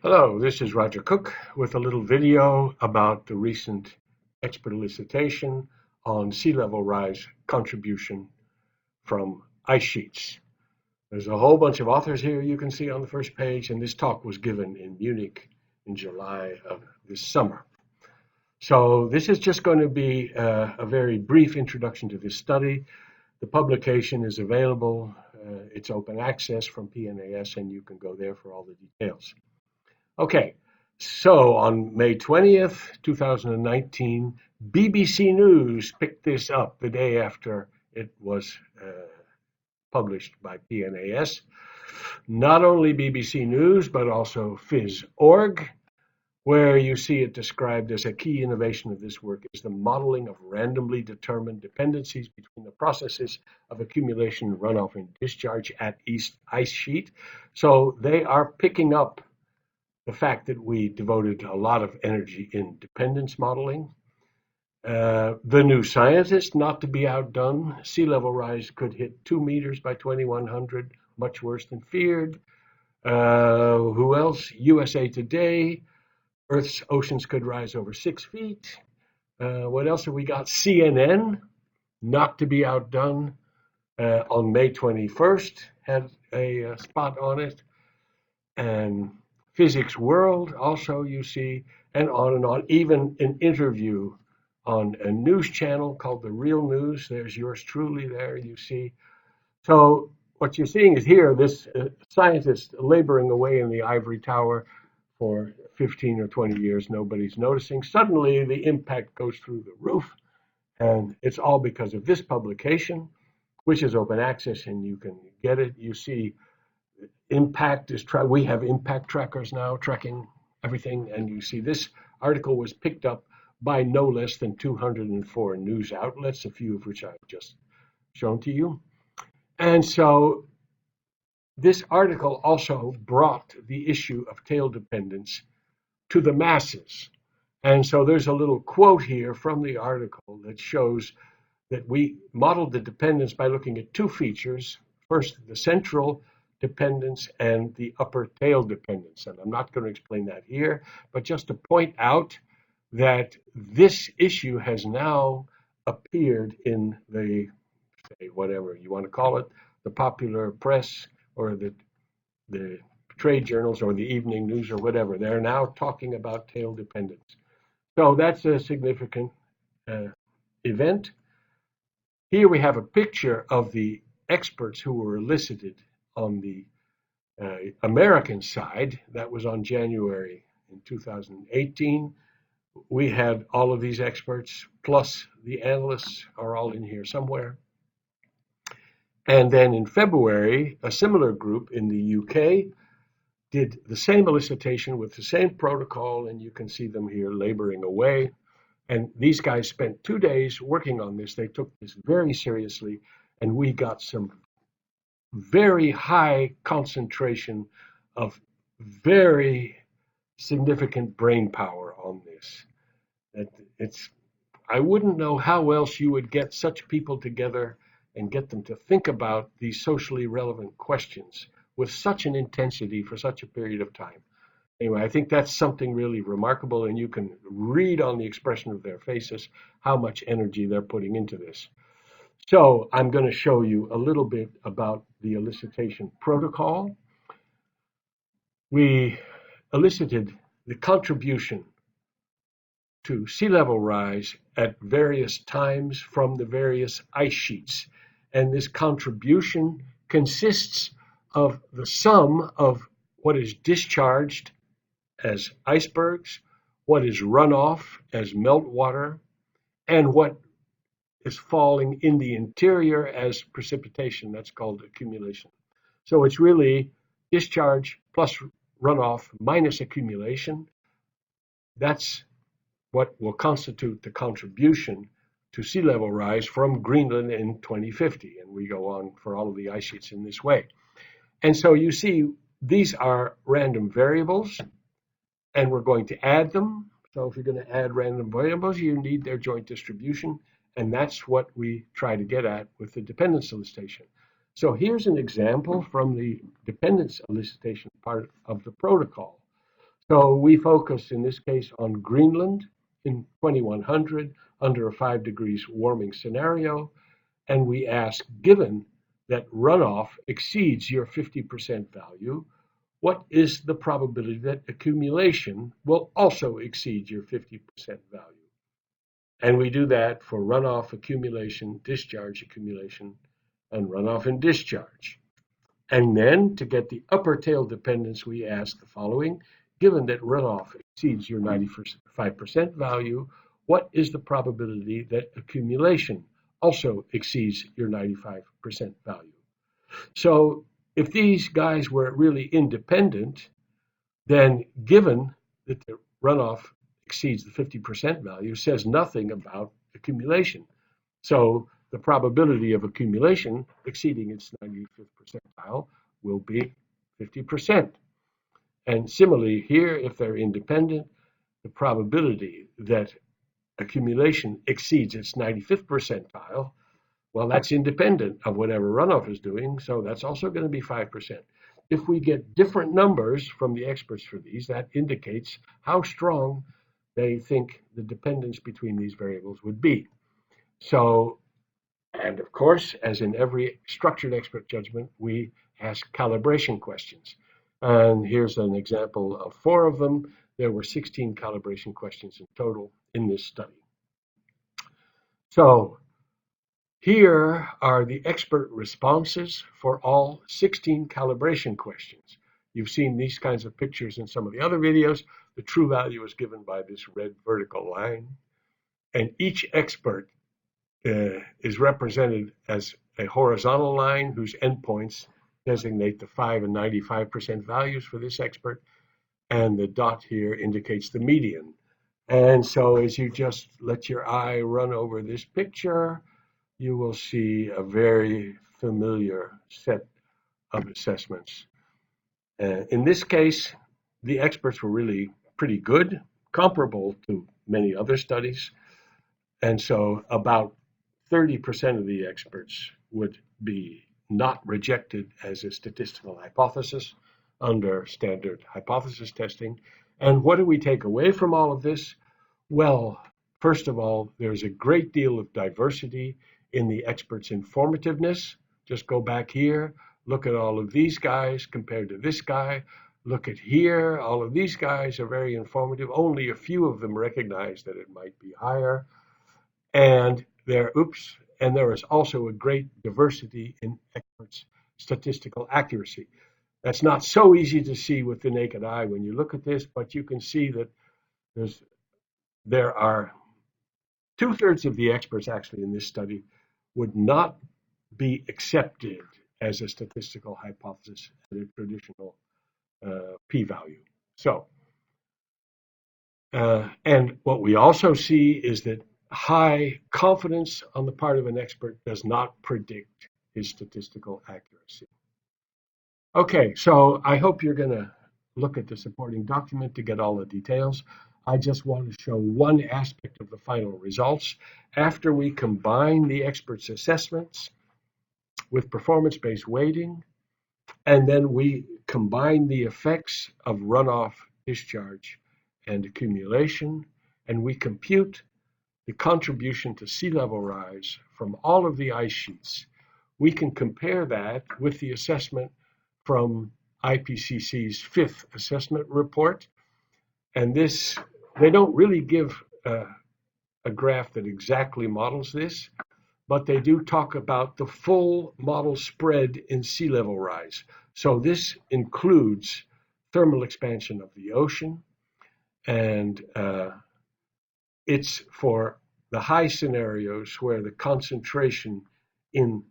Hello, this is Roger Cook with a little video about the recent expert elicitation on sea level rise contribution from ice sheets. There's a whole bunch of authors here you can see on the first page, and this talk was given in Munich in July of this summer. So this is just going to be a very brief introduction to this study. The publication is available. It's open access from PNAS, and you can go there for all the details. Okay, so on May 20th, 2019, BBC News picked this up the day after it was published by PNAS. Not only BBC News, but also Phys.org, where you see it described as a key innovation of this work is the modeling of randomly determined dependencies between the processes of accumulation, runoff, and discharge at each ice sheet. So they are picking up the fact that we devoted a lot of energy in dependence modeling. The New Scientist, not to be outdone, sea level rise could hit 2 meters by 2100, much worse than feared. Who else? USA Today, Earth's oceans could rise over 6 feet. What else have we got? CNN, not to be outdone, on May 21st, had a spot on it. And Physics World also you see, and on, even an interview on a news channel called The Real News. There's yours truly there, you see. So what you're seeing is here, this scientist laboring away in the ivory tower for 15 or 20 years, nobody's noticing. Suddenly the impact goes through the roof, and it's all because of this publication, which is open access and you can get it. You see impact is we have impact trackers now tracking everything, and you see this article was picked up by no less than 204 news outlets, a few of which I've just shown to you. And so this article also brought the issue of tail dependence to the masses. And so there's a little quote here from the article that shows that we modeled the dependence by looking at two features. First, the central dependence and the upper tail dependence. And I'm not going to explain that here, but just to point out that this issue has now appeared in the, say, whatever you want to call it, the popular press or the trade journals or the evening news or whatever. They're now talking about tail dependence. So that's a significant event. Here we have a picture of the experts who were elicited on the American side. That was on January in 2018. We had all of these experts, plus the analysts are all in here somewhere. And then in February, a similar group in the UK did the same elicitation with the same protocol, and you can see them here laboring away. And these guys spent 2 days working on this. They took this very seriously, and we got some very high concentration of very significant brain power on this. I wouldn't know how else you would get such people together and get them to think about these socially relevant questions with such an intensity for such a period of time. Anyway, I think that's something really remarkable, and you can read on the expression of their faces how much energy they're putting into this. So I'm going to show you a little bit about the elicitation protocol. We elicited the contribution to sea level rise at various times from the various ice sheets. And this contribution consists of the sum of what is discharged as icebergs, what is runoff as meltwater, and what is falling in the interior as precipitation. That's called accumulation. So it's really discharge plus runoff minus accumulation. That's what will constitute the contribution to sea level rise from Greenland in 2050. And we go on for all of the ice sheets in this way. And so you see, these are random variables, and we're going to add them. So if you're going to add random variables, you need their joint distribution. And that's what we try to get at with the dependence elicitation. So here's an example from the dependence elicitation part of the protocol. So we focus in this case on Greenland in 2100 under a 5 degrees warming scenario. And we ask, given that runoff exceeds your 50% value, what is the probability that accumulation will also exceed your 50% value? And we do that for runoff accumulation, discharge accumulation, and runoff and discharge. And then to get the upper tail dependence, we ask the following. Given that runoff exceeds your 95% value, what is the probability that accumulation also exceeds your 95% value? So if these guys were really independent, then given that the runoff exceeds the 50% value says nothing about accumulation. So the probability of accumulation exceeding its 95th percentile will be 50%. And similarly here, if they're independent, the probability that accumulation exceeds its 95th percentile, well, that's independent of whatever runoff is doing, so that's also going to be 5%. If we get different numbers from the experts for these, that indicates how strong they think the dependence between these variables would be. So, and of course, as in every structured expert judgment, we ask calibration questions. And here's an example of 4 of them. There were 16 calibration questions in total in this study. So here are the expert responses for all 16 calibration questions. You've seen these kinds of pictures in some of the other videos. The true value is given by this red vertical line. And each expert is represented as a horizontal line whose endpoints designate the 5 and 95% values for this expert. And the dot here indicates the median. And so as you just let your eye run over this picture, you will see a very familiar set of assessments. In this case, the experts were really pretty good, comparable to many other studies. And so about 30% of the experts would be not rejected as a statistical hypothesis under standard hypothesis testing. And what do we take away from all of this? Well, first of all, there's a great deal of diversity in the experts' informativeness. Just go back here, look at all of these guys compared to this guy. Look at here, all of these guys are very informative. Only a few of them recognize that it might be higher. And there is also a great diversity in experts' statistical accuracy. That's not so easy to see with the naked eye when you look at this, but you can see that there are 2/3 of the experts actually in this study would not be accepted as a statistical hypothesis at a traditional p-value. So, and what we also see is that high confidence on the part of an expert does not predict his statistical accuracy. Okay, so I hope you're going to look at the supporting document to get all the details. I just want to show one aspect of the final results. After we combine the experts' assessments with performance-based weighting, and then we combine the effects of runoff, discharge, and accumulation, and we compute the contribution to sea level rise from all of the ice sheets, we can compare that with the assessment from IPCC's 5th assessment report. And this, they don't really give a graph that exactly models this, but they do talk about the full model spread in sea level rise. So this includes thermal expansion of the ocean, and it's for the high scenarios where the concentration in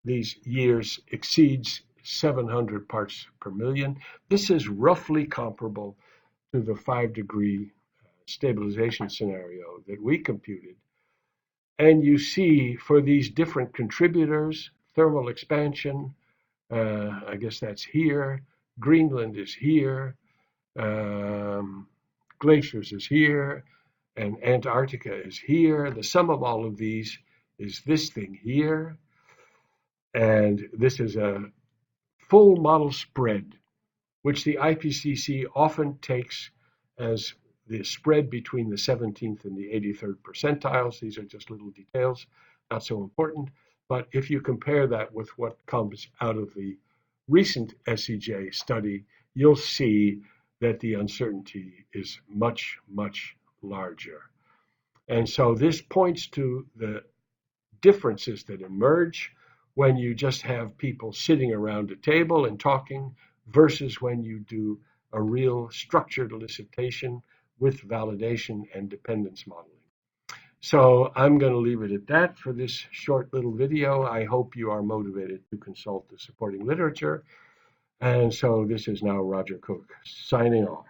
these years exceeds 700 parts per million. This is roughly comparable to the 5-degree stabilization scenario that we computed. And you see for these different contributors, thermal expansion, I guess that's here, Greenland is here, glaciers is here, and Antarctica is here. The sum of all of these is this thing here. And this is a full model spread which the IPCC often takes as the spread between the 17th and the 83rd percentiles. These are just little details, not so important. But if you compare that with what comes out of the recent SEJ study, you'll see that the uncertainty is much, much larger. And so this points to the differences that emerge when you just have people sitting around a table and talking versus when you do a real structured elicitation with validation and dependence modeling. So I'm going to leave it at that for this short little video. I hope you are motivated to consult the supporting literature. And so this is now Roger Cook signing off.